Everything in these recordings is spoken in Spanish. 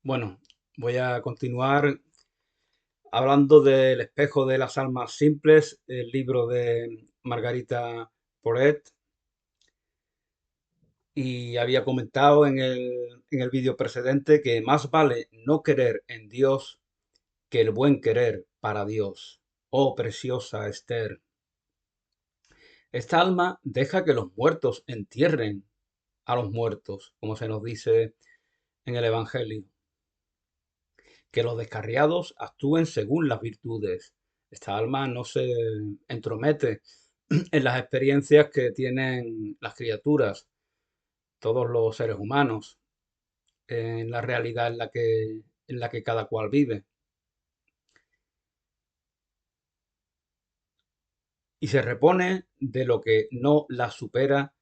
Bueno, voy a continuar hablando del espejo de las almas simples, el libro de Margarita Porret, y había comentado en el vídeo precedente que más vale no querer en Dios que el buen querer para Dios. Oh, preciosa Esther, esta alma deja que los muertos entierren a los muertos, como se nos dice en el Evangelio. Que los descarriados actúen según las virtudes. Esta alma no se entromete en las experiencias que tienen las criaturas, todos los seres humanos, en la realidad en la que cada cual vive. Y se repone de lo que no la supera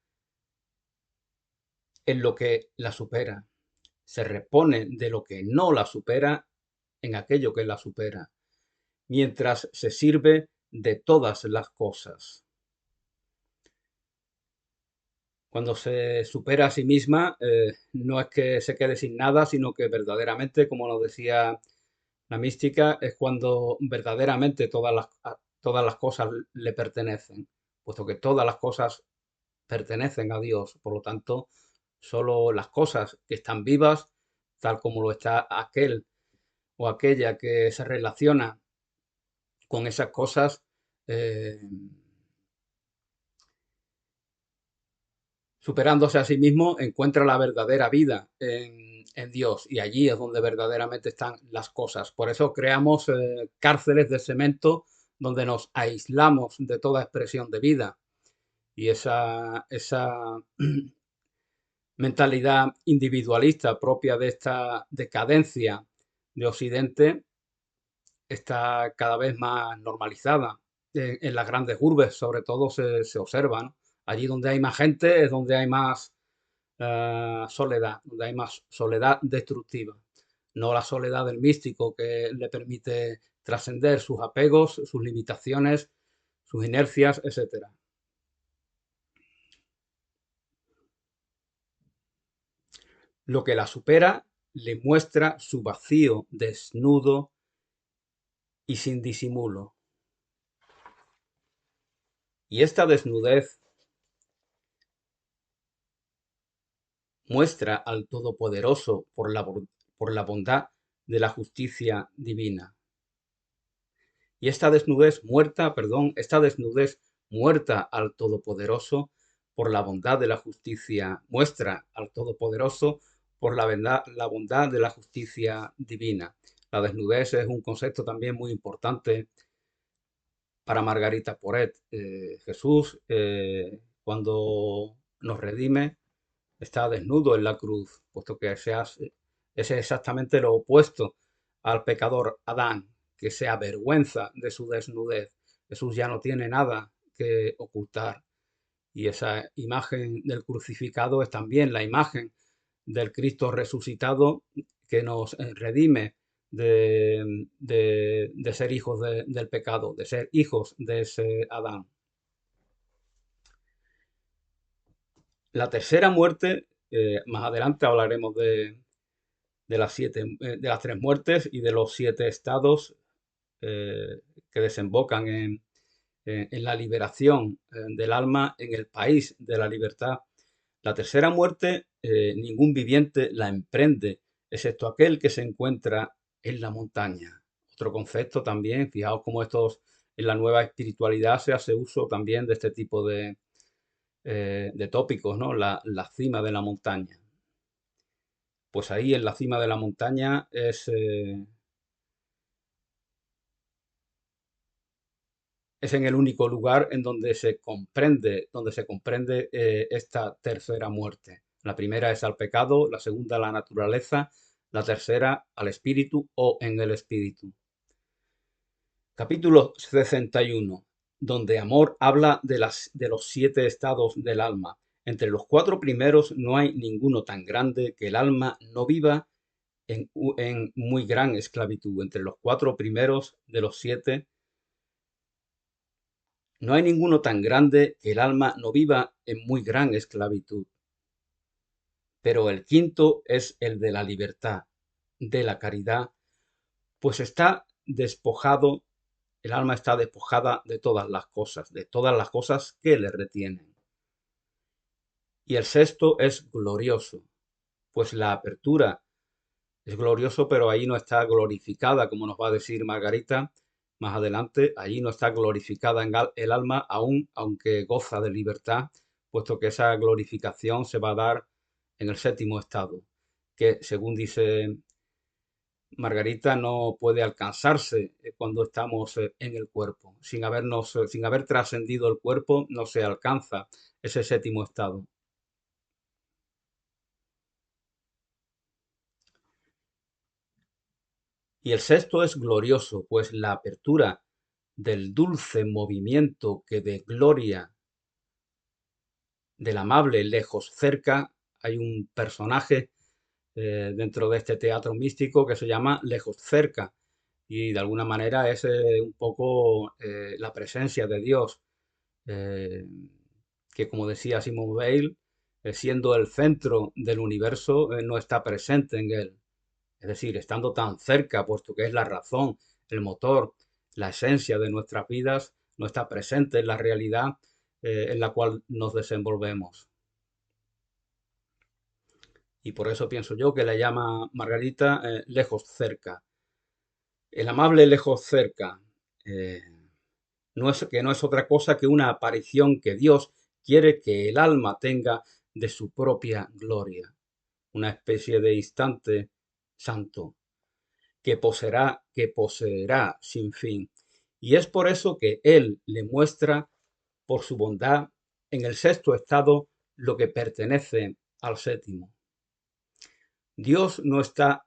en lo que la supera. Se repone de lo que no la supera en aquello que la supera, mientras se sirve de todas las cosas. Cuando se supera a sí misma, no es que se quede sin nada, sino que verdaderamente, como nos decía la mística, es cuando verdaderamente todas las cosas le pertenecen, puesto que todas las cosas pertenecen a Dios. Por lo tanto, solo las cosas que están vivas, tal como lo está aquel o aquella que se relaciona con esas cosas, eh, superándose a sí mismo, encuentra la verdadera vida en Dios y allí es donde verdaderamente están las cosas. Por eso creamos cárceles de cemento donde nos aislamos de toda expresión de vida y esa mentalidad individualista propia de esta decadencia de Occidente está cada vez más normalizada. En las grandes urbes, sobre todo, se observa, ¿no? Allí donde hay más gente es donde hay más soledad, donde hay más soledad destructiva, no la soledad del místico que le permite trascender sus apegos, sus limitaciones, sus inercias, etcétera. Lo que la supera le muestra su vacío desnudo y sin disimulo. Y esta desnudez muestra al Todopoderoso por la bondad de la justicia divina. Y esta desnudez muerta al Todopoderoso por la bondad de la justicia, muestra al Todopoderoso por la bondad de la justicia divina. La desnudez es un concepto también muy importante para Margarita Porret. Jesús, cuando nos redime, está desnudo en la cruz, puesto que es exactamente lo opuesto al pecador Adán, que se avergüenza de su desnudez. Jesús ya no tiene nada que ocultar. Y esa imagen del crucificado es también la imagen del Cristo resucitado que nos redime de ser hijos del pecado, de ser hijos de ese Adán. La tercera muerte, más adelante hablaremos de las tres muertes y de los siete estados que desembocan en la liberación del alma en el país de la libertad. La tercera muerte, ningún viviente la emprende, excepto aquel que se encuentra en la montaña. Otro concepto también, fijaos cómo en la nueva espiritualidad se hace uso también de este tipo de tópicos, ¿no? La cima de la montaña. Pues ahí en la cima de la montaña es en el único lugar en donde se comprende esta tercera muerte. La primera es al pecado, la segunda a la naturaleza, la tercera al espíritu o en el espíritu. Capítulo 61, donde Amor habla de los siete estados del alma. Entre los cuatro primeros no hay ninguno tan grande que el alma no viva en muy gran esclavitud. Entre los cuatro primeros de los siete no hay ninguno tan grande que el alma no viva en muy gran esclavitud. Pero el quinto es el de la libertad. de la caridad, pues está despojado, el alma está despojada de todas las cosas que le retienen. Y el sexto es glorioso, pues la apertura es glorioso, pero ahí no está glorificada, como nos va a decir Margarita más adelante, allí no está glorificada en el alma, aún aunque goza de libertad, puesto que esa glorificación se va a dar en el séptimo estado, que según dice Margarita no puede alcanzarse cuando estamos en el cuerpo. Sin haber trascendido el cuerpo, no se alcanza ese séptimo estado. Y el sexto es glorioso, pues la apertura del dulce movimiento que de gloria del amable lejos cerca, hay un personaje dentro de este teatro místico que se llama Lejos cerca y de alguna manera es un poco la presencia de Dios, eh, que como decía Simone Weil, siendo el centro del universo, no está presente en él. Es decir, estando tan cerca, puesto que es la razón, el motor, la esencia de nuestras vidas, no está presente en la realidad en la cual nos desenvolvemos. Y por eso pienso yo que la llama Margarita lejos cerca. El amable lejos cerca eh, que no es otra cosa que una aparición que Dios quiere que el alma tenga de su propia gloria, una especie de instante santo que poseerá sin fin. Y es por eso que Él le muestra por su bondad en el sexto estado lo que pertenece al séptimo. Dios no está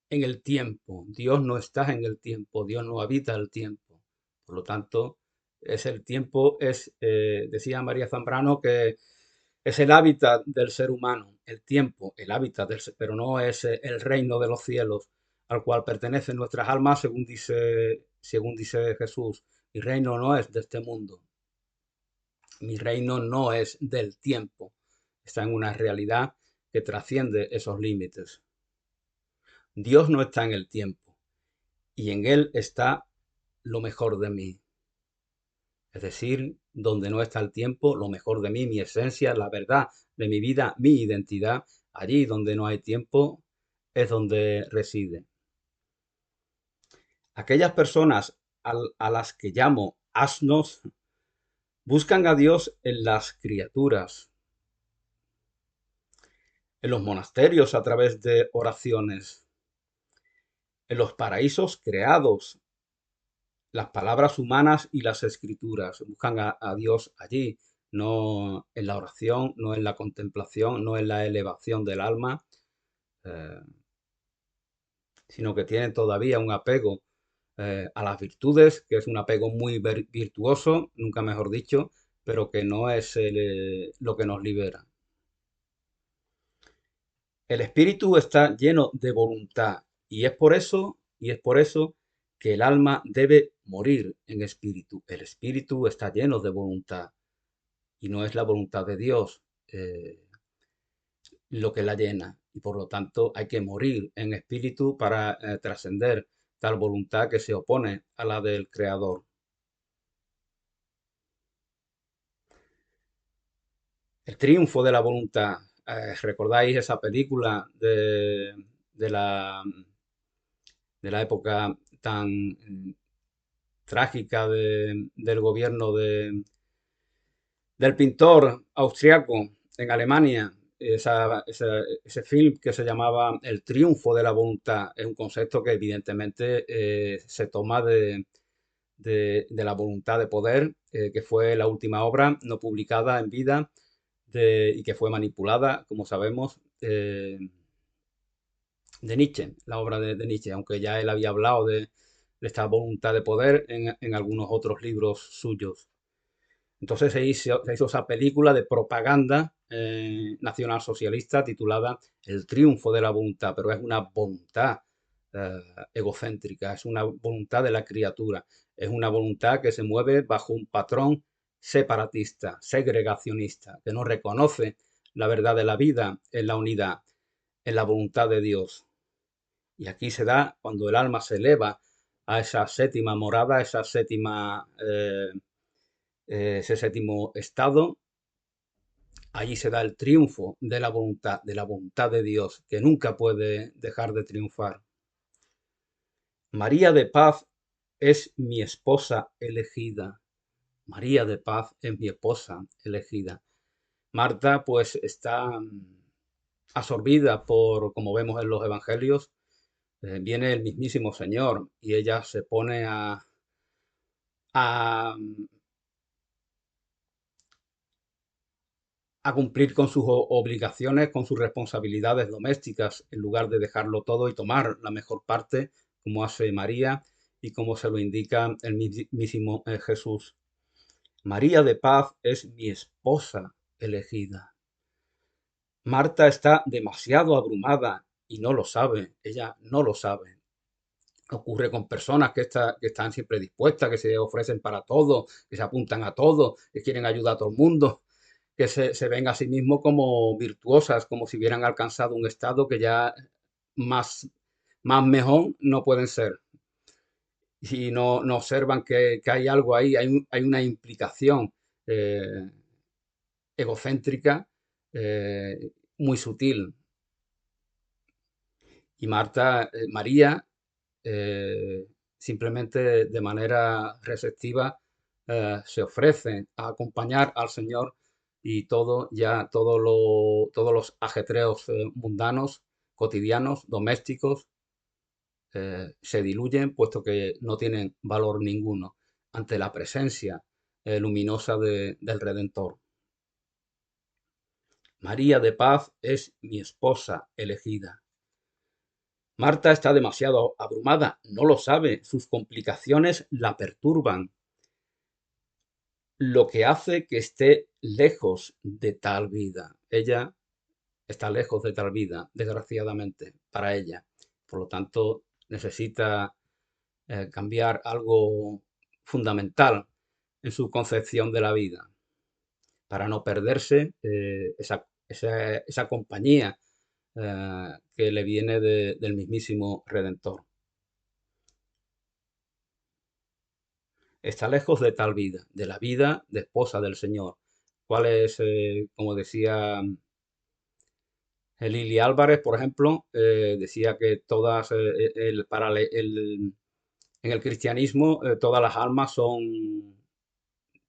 en el tiempo, Dios no está en el tiempo, Dios no habita el tiempo. Por lo tanto, es el tiempo, decía María Zambrano, que es el hábitat del ser humano, el tiempo, el hábitat pero no es el reino de los cielos al cual pertenecen nuestras almas, según dice Jesús. Mi reino no es de este mundo, mi reino no es del tiempo, está en una realidad que trasciende esos límites. Dios no está en el tiempo y en Él está lo mejor de mí. Es decir, donde no está el tiempo, lo mejor de mí, mi esencia, la verdad de mi vida, mi identidad, allí donde no hay tiempo, es donde reside. Aquellas personas a las que llamo asnos buscan a Dios en las criaturas, en los monasterios a través de oraciones, en los paraísos creados, las palabras humanas y las escrituras. Buscan a Dios allí, no en la oración, no en la contemplación, no en la elevación del alma, eh, sino que tienen todavía un apego a las virtudes, que es un apego muy virtuoso, nunca mejor dicho, pero que no es lo que nos libera. El espíritu está lleno de voluntad y es por eso que el alma debe morir en espíritu. El espíritu está lleno de voluntad y no es la voluntad de Dios lo que la llena. Y por lo tanto hay que morir en espíritu para trascender tal voluntad que se opone a la del Creador. El triunfo de la voluntad. ¿Recordáis esa película de la, de la época tan trágica del gobierno del pintor austriaco en Alemania? Ese film que se llamaba El triunfo de la voluntad es un concepto que evidentemente se toma de la voluntad de poder, que fue la última obra no publicada en vida y que fue manipulada, como sabemos, de Nietzsche, la obra de Nietzsche, aunque ya él había hablado de esta voluntad de poder en algunos otros libros suyos. Entonces se hizo esa película de propaganda nacionalsocialista titulada El triunfo de la voluntad, pero es una voluntad egocéntrica, es una voluntad de la criatura, es una voluntad que se mueve bajo un patrón separatista, segregacionista, que no reconoce la verdad de la vida en la unidad, en la voluntad de Dios. Y aquí se da cuando el alma se eleva a esa séptima morada, ese séptimo estado. Allí se da el triunfo de la voluntad de Dios, que nunca puede dejar de triunfar. María de Paz es mi esposa elegida. María de Paz es mi esposa elegida. Marta pues está absorbida por, como vemos en los evangelios, viene el mismísimo Señor y ella se pone a, a cumplir con sus obligaciones, con sus responsabilidades domésticas, en lugar de dejarlo todo y tomar la mejor parte, como hace María y como se lo indica el mismísimo Jesús. María de Paz es mi esposa elegida. Marta está demasiado abrumada y no lo sabe, ella no lo sabe. Ocurre con personas que están siempre dispuestas, que se ofrecen para todo, que se apuntan a todo, que quieren ayudar a todo el mundo, que se ven a sí mismos como virtuosas, como si hubieran alcanzado un estado que ya más, más mejor no pueden ser. Y no observan que hay algo ahí, hay una implicación eh, egocéntrica muy sutil. Y María, simplemente de manera receptiva, se ofrece a acompañar al Señor y todos los ajetreos mundanos, cotidianos, domésticos, se diluyen puesto que no tienen valor ninguno ante la presencia luminosa del Redentor. María de Paz es mi esposa elegida. Marta está demasiado abrumada, no lo sabe, sus complicaciones la perturban, lo que hace que esté lejos de tal vida. Ella está lejos de tal vida, desgraciadamente, para ella. Por lo tanto, necesita cambiar algo fundamental en su concepción de la vida para no perderse esa compañía que le viene del mismísimo Redentor. Está lejos de tal vida, de la vida de esposa del Señor. ¿Cuál es, como decía Lili Álvarez, por ejemplo, decía que todas, en el cristianismo, todas las almas son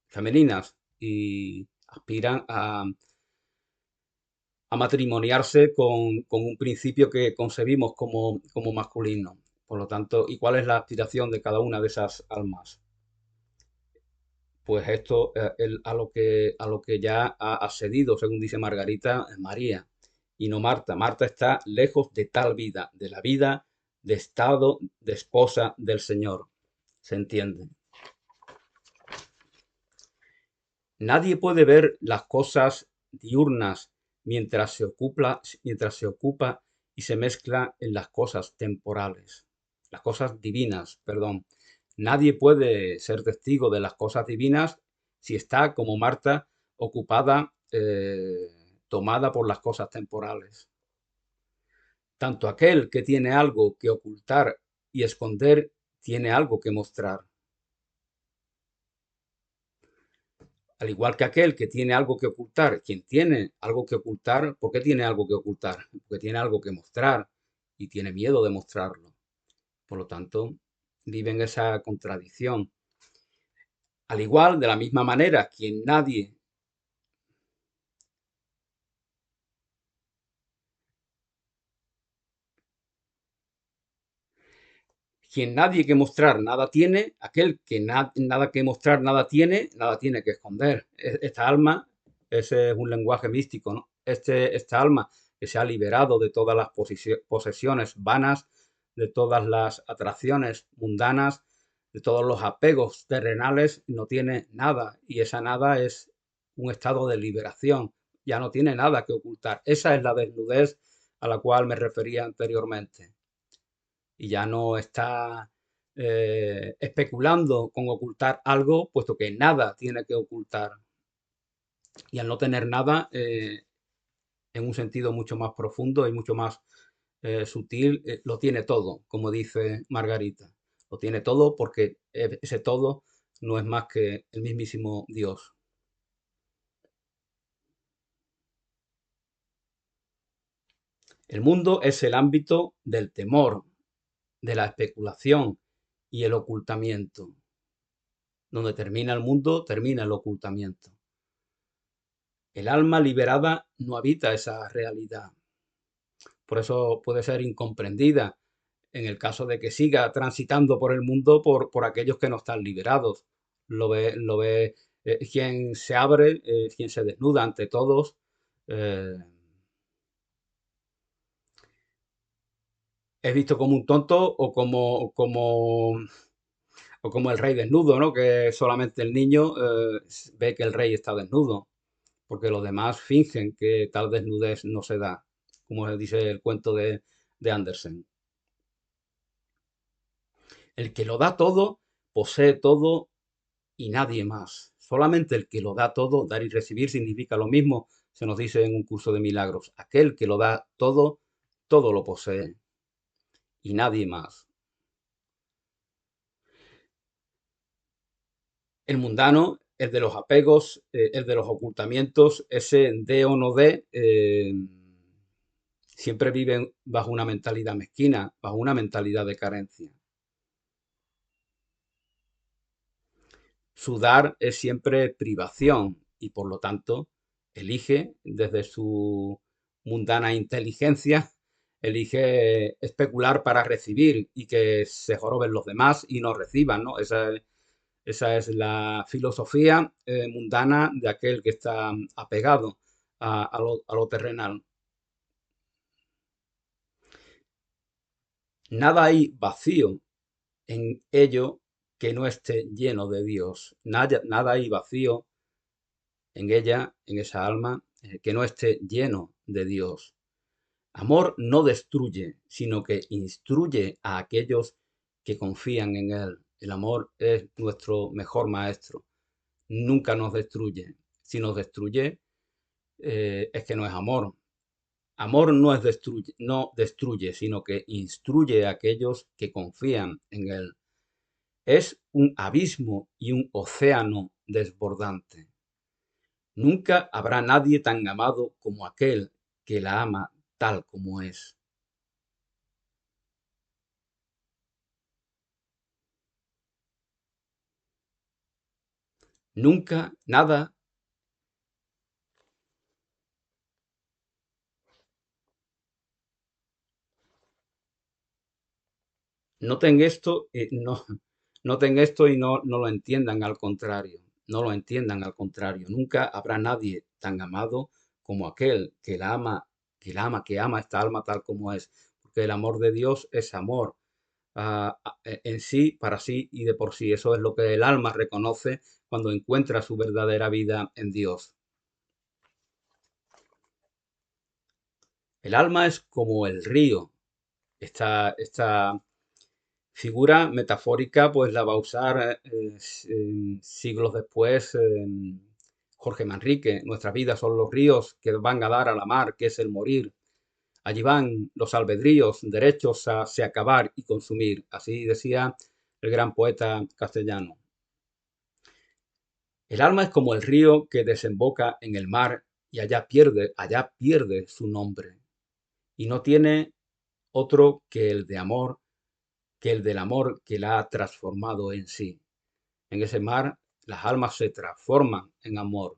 femeninas y aspiran a matrimoniarse con un principio que concebimos como masculino. Por lo tanto, ¿y cuál es la aspiración de cada una de esas almas? Pues esto a lo que ya ha accedido, según dice Margarita, es María y no Marta. Marta está lejos de tal vida, de la vida de estado de esposa del Señor. ¿Se entiende? Nadie puede ver las cosas diurnas mientras se ocupa y se mezcla en las cosas temporales, las cosas divinas, perdón. Nadie puede ser testigo de las cosas divinas si está, como Marta, ocupada, tomada por las cosas temporales. Tanto aquel que tiene algo que ocultar y esconder, tiene algo que mostrar. Al igual que aquel que tiene algo que ocultar, quien tiene algo que ocultar, ¿por qué tiene algo que ocultar? Porque tiene algo que mostrar y tiene miedo de mostrarlo. Por lo tanto, vive en esa contradicción. Al igual, de la misma manera, quien nadie que mostrar nada tiene, aquel que nada que mostrar nada tiene que esconder. Esta alma, ese es un lenguaje místico, ¿no? Esta alma que se ha liberado de todas las posesiones vanas, de todas las atracciones mundanas, de todos los apegos terrenales, no tiene nada. Y esa nada es un estado de liberación. Ya no tiene nada que ocultar. Esa es la desnudez a la cual me refería anteriormente y ya no está especulando con ocultar algo, puesto que nada tiene que ocultar. Y al no tener nada, en un sentido mucho más profundo y mucho más sutil, lo tiene todo, como dice Margarita. Lo tiene todo porque ese todo no es más que el mismísimo Dios. El mundo es el ámbito del temor, de la especulación y el ocultamiento. Donde termina el mundo, termina el ocultamiento. El alma liberada no habita esa realidad. Por eso puede ser incomprendida en el caso de que siga transitando por el mundo por aquellos que no están liberados. Lo ve quien se abre, quien se desnuda ante todos. eh, es visto como un tonto o como el rey desnudo, ¿no? Que solamente el niño ve que el rey está desnudo, porque los demás fingen que tal desnudez no se da, como dice el cuento de Andersen. El que lo da todo, posee todo y nadie más. Solamente el que lo da todo, dar y recibir significa lo mismo, se nos dice en un curso de milagros. Aquel que lo da todo, todo lo posee y nadie más. El mundano, el de los apegos, el de los ocultamientos, ese de o no de, siempre vive bajo una mentalidad mezquina, bajo una mentalidad de carencia. Su dar es siempre privación y por lo tanto elige desde su mundana inteligencia, elige especular para recibir y que se joroben los demás y no reciban, ¿no? Esa es la filosofía mundana de aquel que está apegado a lo terrenal. Nada hay vacío en ello que no esté lleno de Dios. Nada hay vacío en ella, en esa alma, que no esté lleno de Dios. Amor no destruye, sino que instruye a aquellos que confían en Él. El amor es nuestro mejor maestro. Nunca nos destruye. Si nos destruye, es que no es amor. Amor no destruye, sino que instruye a aquellos que confían en Él. Es un abismo y un océano desbordante. Nunca habrá nadie tan amado como aquel que la ama tal como es. Nunca, nada, noten esto, noten esto y no lo entiendan al contrario. No lo entiendan al contrario. Nunca habrá nadie tan amado como aquel que ama esta alma tal como es. Porque el amor de Dios es amor en sí, para sí y de por sí. Eso es lo que el alma reconoce cuando encuentra su verdadera vida en Dios. El alma es como el río. Esta figura metafórica pues la va a usar siglos después Jorge Manrique. Nuestras vidas son los ríos que van a dar a la mar, que es el morir. Allí van los albedríos, derechos a se acabar y consumir. Así decía el gran poeta castellano. El alma es como el río que desemboca en el mar y allá pierde su nombre. Y no tiene otro que el del amor que la ha transformado en sí. En ese mar las almas se transforman en amor.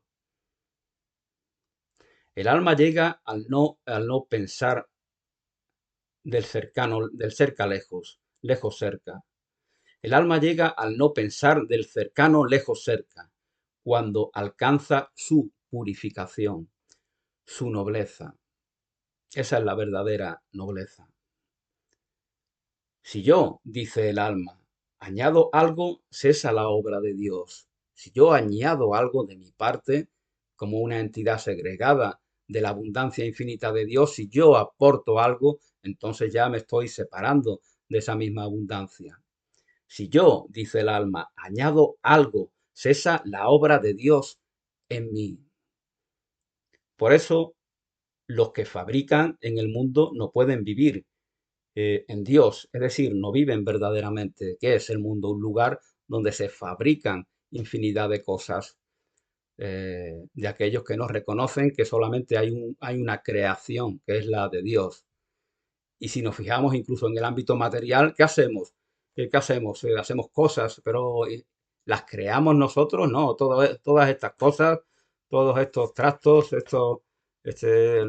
El alma llega al no pensar del cercano, del cerca lejos, lejos cerca. El alma llega al no pensar del cercano lejos cerca, cuando alcanza su purificación, su nobleza. Esa es la verdadera nobleza. Si yo, dice el alma, añado algo, cesa la obra de Dios. Si yo añado algo de mi parte, como una entidad segregada de la abundancia infinita de Dios, si yo aporto algo, entonces ya me estoy separando de esa misma abundancia. Si yo, dice el alma, añado algo, cesa la obra de Dios en mí. Por eso, los que fabrican en el mundo no pueden vivir en Dios, es decir, no viven verdaderamente. ¿Qué es el mundo? Un lugar donde se fabrican infinidad de cosas de aquellos que no reconocen que solamente hay una creación, que es la de Dios. Y si nos fijamos incluso en el ámbito material, ¿qué hacemos? ¿Qué hacemos? Hacemos cosas, pero ¿las creamos nosotros? No, todas estas cosas, todos estos trastos, estos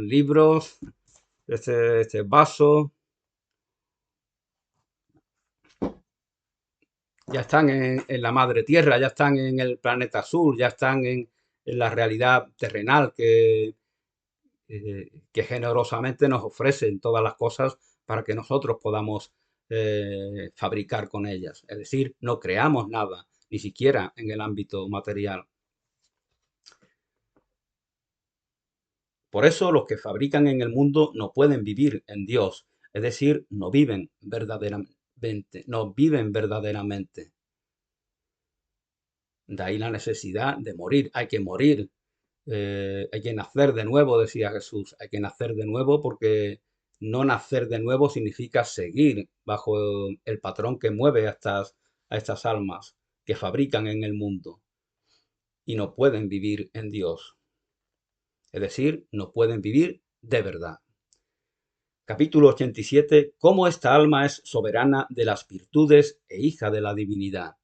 libros, este vaso, ya están en la madre tierra, ya están en el planeta azul, ya están en la realidad terrenal que generosamente nos ofrecen todas las cosas para que nosotros podamos fabricar con ellas. Es decir, no creamos nada, ni siquiera en el ámbito material. Por eso los que fabrican en el mundo no pueden vivir en Dios, es decir, no viven verdaderamente, no viven verdaderamente. De ahí la necesidad de morir, hay que morir, hay que nacer de nuevo, decía Jesús, hay que nacer de nuevo porque no nacer de nuevo significa seguir bajo el patrón que mueve a estas almas que fabrican en el mundo y no pueden vivir en Dios. Es decir, no pueden vivir de verdad. Capítulo 87. Cómo esta alma es soberana de las virtudes e hija de la divinidad.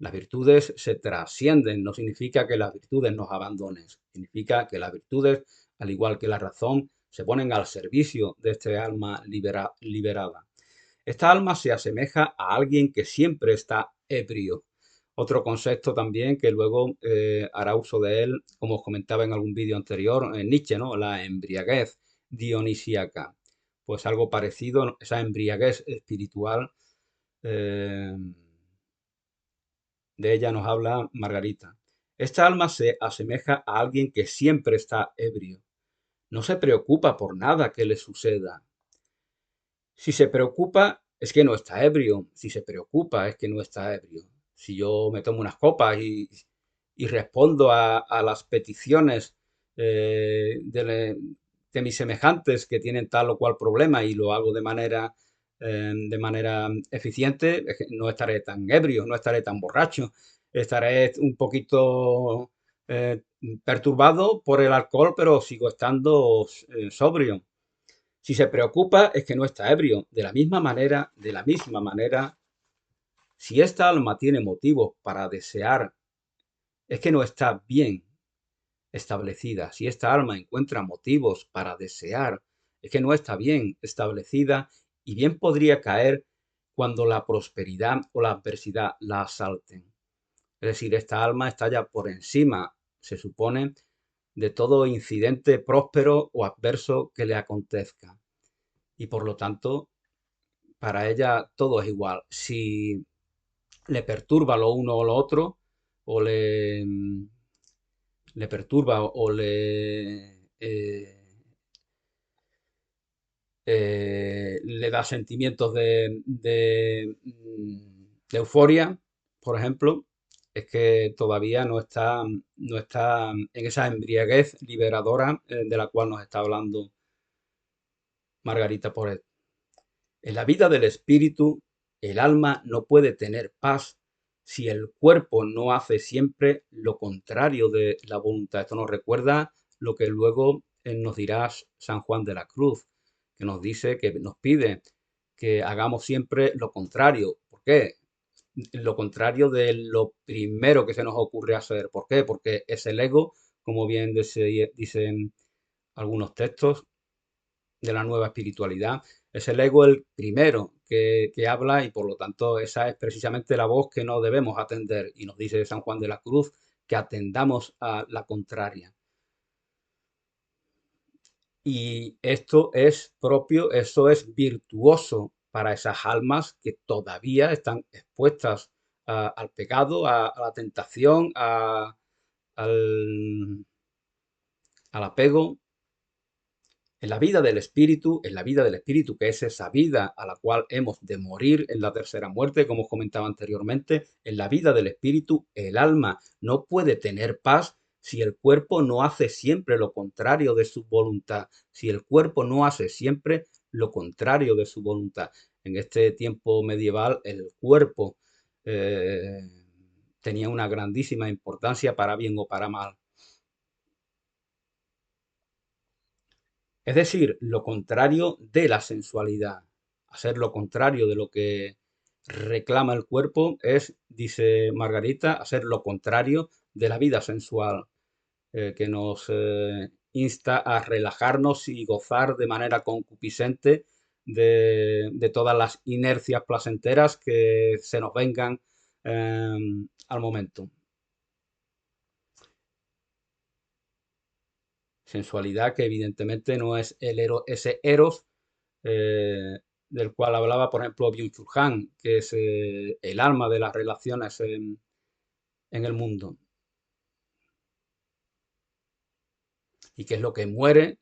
Las virtudes se trascienden, no significa que las virtudes nos abandonen, significa que las virtudes, al igual que la razón, se ponen al servicio de este alma liberada. Esta alma se asemeja a alguien que siempre está ebrio. Otro concepto también que luego hará uso de él, como os comentaba en algún vídeo anterior, en Nietzsche, ¿no? La embriaguez dionisíaca. Pues algo parecido, esa embriaguez espiritual. De ella nos habla Margarita. Esta alma se asemeja a alguien que siempre está ebrio. No se preocupa por nada que le suceda. Si se preocupa, es que no está ebrio. Si se preocupa, es que no está ebrio. Si yo me tomo unas copas y respondo a las peticiones de mis semejantes que tienen tal o cual problema y lo hago de manera eficiente, es que no estaré tan ebrio, no estaré tan borracho, estaré un poquito perturbado por el alcohol, pero sigo estando sobrio. Si se preocupa es que no está ebrio. De la misma manera, si esta alma tiene motivos para desear, es que no está bien establecida. Si esta alma encuentra motivos para desear, es que no está bien establecida y bien podría caer cuando la prosperidad o la adversidad la asalten. Es decir, esta alma está ya por encima, se supone, de todo incidente próspero o adverso que le acontezca. Y por lo tanto, para ella todo es igual. Si le perturba lo uno o lo otro, o le perturba o le da sentimientos de euforia, por ejemplo, es que todavía no está en esa embriaguez liberadora de la cual nos está hablando Margarita Poret. En la vida del espíritu, el alma no puede tener paz si el cuerpo no hace siempre lo contrario de la voluntad. Esto nos recuerda lo que luego nos dirá San Juan de la Cruz, que nos dice, que nos pide que hagamos siempre lo contrario. ¿Por qué? Lo contrario de lo primero que se nos ocurre hacer. ¿Por qué? Porque es el ego, como bien dicen algunos textos, de la nueva espiritualidad. Es el ego el primero que habla y por lo tanto esa es precisamente la voz que no debemos atender. Y nos dice San Juan de la Cruz que atendamos a la contraria. Y esto es propio, eso es virtuoso para esas almas que todavía están expuestas al pecado, a la tentación, al, al apego. En la vida del espíritu, que es esa vida a la cual hemos de morir en la tercera muerte, como os comentaba anteriormente, en la vida del espíritu, el alma no puede tener paz si el cuerpo no hace siempre lo contrario de su voluntad, si el cuerpo no hace siempre lo contrario de su voluntad. En este tiempo medieval, el cuerpo eh, tenía una grandísima importancia para bien o para mal. Es decir, lo contrario de la sensualidad. Hacer lo contrario de lo que reclama el cuerpo es, dice Margarita, hacer lo contrario de la vida sensual, que nos insta a relajarnos y gozar de manera concupiscente de todas las inercias placenteras que se nos vengan al momento. Sensualidad que evidentemente no es ese eros eh, del cual hablaba, por ejemplo, Byung-Chul Han, que es el alma de las relaciones en el mundo. Y que es lo que muere,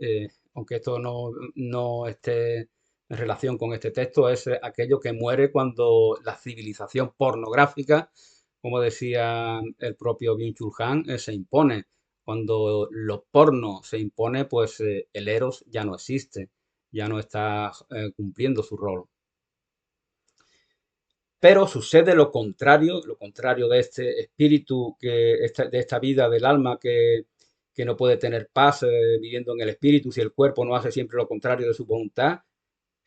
aunque esto no esté en relación con este texto, es aquello que muere cuando la civilización pornográfica, como decía el propio Byung-Chul Han, se impone. Cuando lo porno se impone, pues el eros ya no existe, ya no está cumpliendo su rol. Pero sucede lo contrario de este espíritu, de esta vida del alma que no puede tener paz viviendo en el espíritu si el cuerpo no hace siempre lo contrario de su voluntad.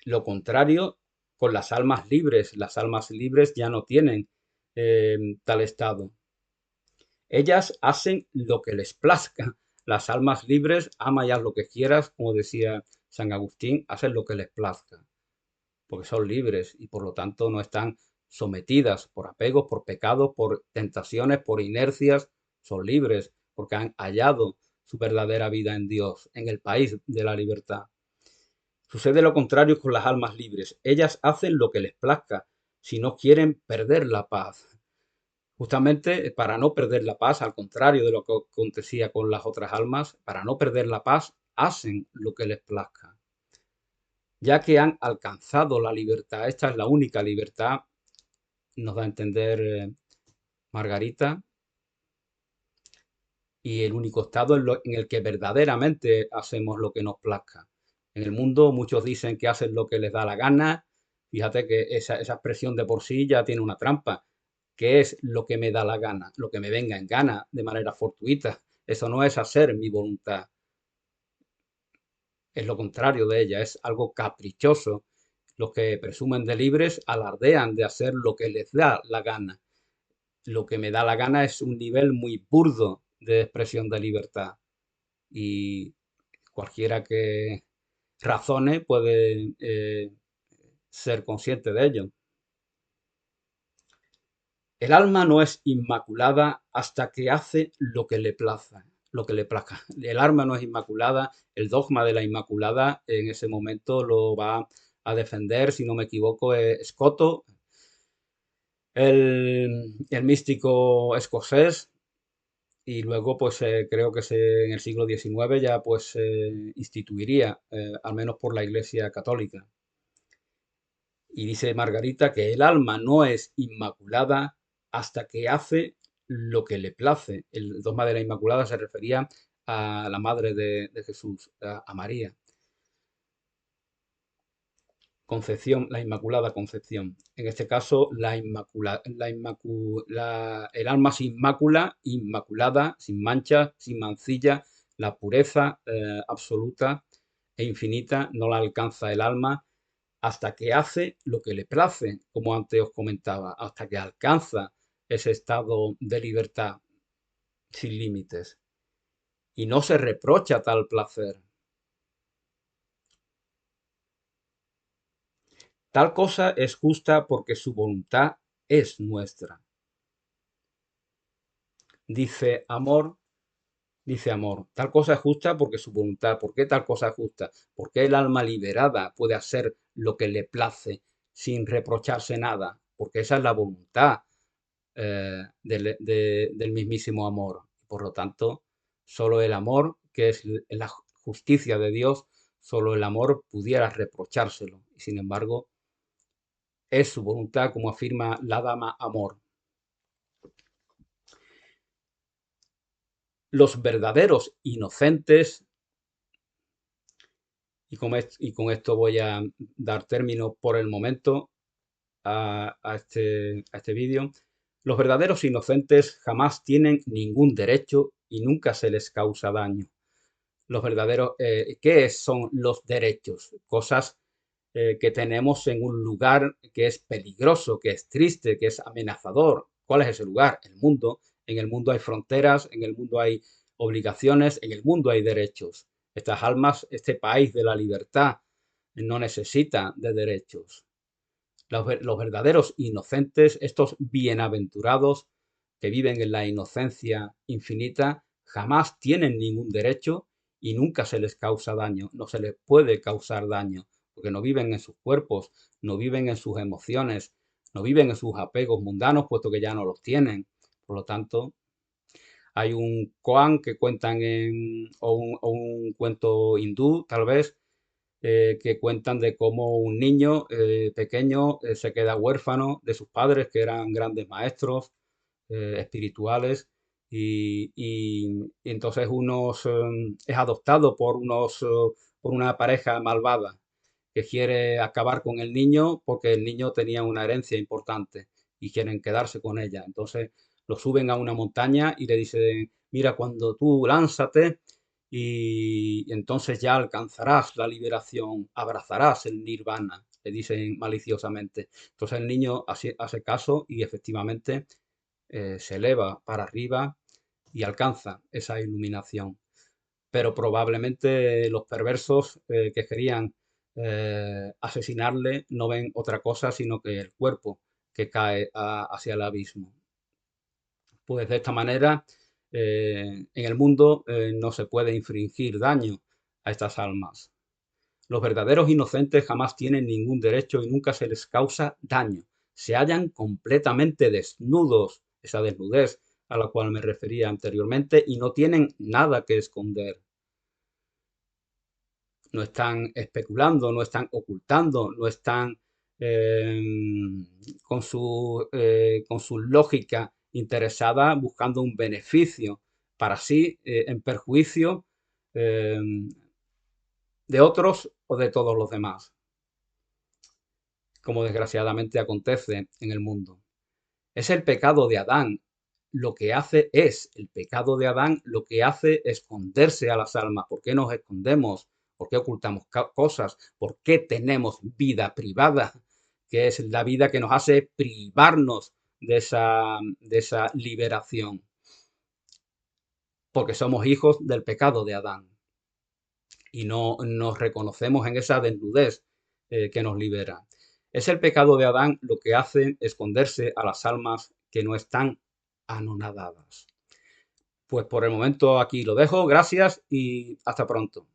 Lo contrario con las almas libres. Las almas libres ya no tienen tal estado. Ellas hacen lo que les plazca. Las almas libres, ama y haz lo que quieras, como decía San Agustín, hacen lo que les plazca porque son libres y por lo tanto no están sometidas por apegos, por pecados, por tentaciones, por inercias, son libres porque han hallado su verdadera vida en Dios, en el país de la libertad. Sucede lo contrario con las almas libres. Ellas hacen lo que les plazca si no quieren perder la paz. Justamente para no perder la paz, al contrario de lo que acontecía con las otras almas, para no perder la paz, hacen lo que les plazca ya que han alcanzado la libertad. Esta es la única libertad, nos da a entender Margarita, y el único estado en el que verdaderamente hacemos lo que nos plazca. En el mundo muchos dicen que hacen lo que les da la gana. Fíjate que esa expresión de por sí ya tiene una trampa. ¿Qué es lo que me da la gana? Lo que me venga en gana de manera fortuita. Eso no es hacer mi voluntad. Es lo contrario de ella, es algo caprichoso. Los que presumen de libres alardean de hacer lo que les da la gana. Lo que me da la gana es un nivel muy burdo de expresión de libertad. Y cualquiera que razone puede ser consciente de ello. El alma no es inmaculada hasta que hace lo que le plazca, lo que le plazca. El alma no es inmaculada, el dogma de la inmaculada en ese momento lo va a defender, si no me equivoco, Scotto, el místico escocés, y luego pues creo que en el siglo XIX ya pues se instituiría, al menos por la Iglesia Católica. Y dice Margarita que el alma no es inmaculada hasta que hace lo que le place. El dogma de la Inmaculada se refería a la madre de Jesús, a María. Concepción, la Inmaculada Concepción. En este caso, el alma sin mácula, inmaculada, sin mancha, sin mancilla, la pureza absoluta e infinita no la alcanza el alma hasta que hace lo que le place, como antes os comentaba, hasta que alcanza ese estado de libertad sin límites. Y no se reprocha tal placer. Tal cosa es justa porque su voluntad es nuestra. Dice amor, dice amor. Tal cosa es justa porque su voluntad. ¿Por qué tal cosa es justa? Porque el alma liberada puede hacer lo que le place sin reprocharse nada. Porque esa es la voluntad del mismísimo amor. Por lo tanto, solo el amor, que es la justicia de Dios, solo el amor pudiera reprochárselo. Y sin embargo, es su voluntad, como afirma la dama Amor. Los verdaderos inocentes Y con esto voy a dar término por el momento a este vídeo. Los verdaderos inocentes jamás tienen ningún derecho y nunca se les causa daño. Los verdaderos, ¿qué son los derechos? Cosas que tenemos en un lugar que es peligroso, que es triste, que es amenazador. ¿Cuál es ese lugar? El mundo. En el mundo hay fronteras, en el mundo hay obligaciones, en el mundo hay derechos. Estas almas, este país de la libertad, no necesita de derechos. Los verdaderos inocentes, estos bienaventurados que viven en la inocencia infinita, jamás tienen ningún derecho y nunca se les causa daño, no se les puede causar daño, porque no viven en sus cuerpos, no viven en sus emociones, no viven en sus apegos mundanos, puesto que ya no los tienen. Por lo tanto, hay un koan que cuentan o un cuento hindú, tal vez, que cuentan de cómo un niño pequeño se queda huérfano de sus padres, que eran grandes maestros espirituales, y entonces es adoptado por una pareja malvada que quiere acabar con el niño porque el niño tenía una herencia importante y quieren quedarse con ella. Entonces lo suben a una montaña y le dicen, mira, cuando tú lánzate y entonces ya alcanzarás la liberación, abrazarás el nirvana, le dicen maliciosamente. Entonces el niño hace caso y efectivamente se eleva para arriba y alcanza esa iluminación. Pero probablemente los perversos que querían asesinarle no ven otra cosa sino que el cuerpo que cae hacia el abismo. Pues de esta manera en el mundo no se puede infringir daño a estas almas. Los verdaderos inocentes jamás tienen ningún derecho y nunca se les causa daño. Se hallan completamente desnudos, esa desnudez a la cual me refería anteriormente, y no tienen nada que esconder. No están especulando, no están ocultando, no están eh, con su lógica interesada buscando un beneficio para sí en perjuicio eh, de otros o de todos los demás, como desgraciadamente acontece en el mundo. Es el pecado de Adán. El pecado de Adán lo que hace es esconderse a las almas. ¿Por qué nos escondemos? ¿Por qué ocultamos cosas? ¿Por qué tenemos vida privada? Que es la vida que nos hace privarnos de esa liberación. Porque somos hijos del pecado de Adán. Y no nos reconocemos en esa desnudez que nos libera. Es el pecado de Adán lo que hace esconderse a las almas que no están anonadadas. Pues por el momento aquí lo dejo. Gracias y hasta pronto.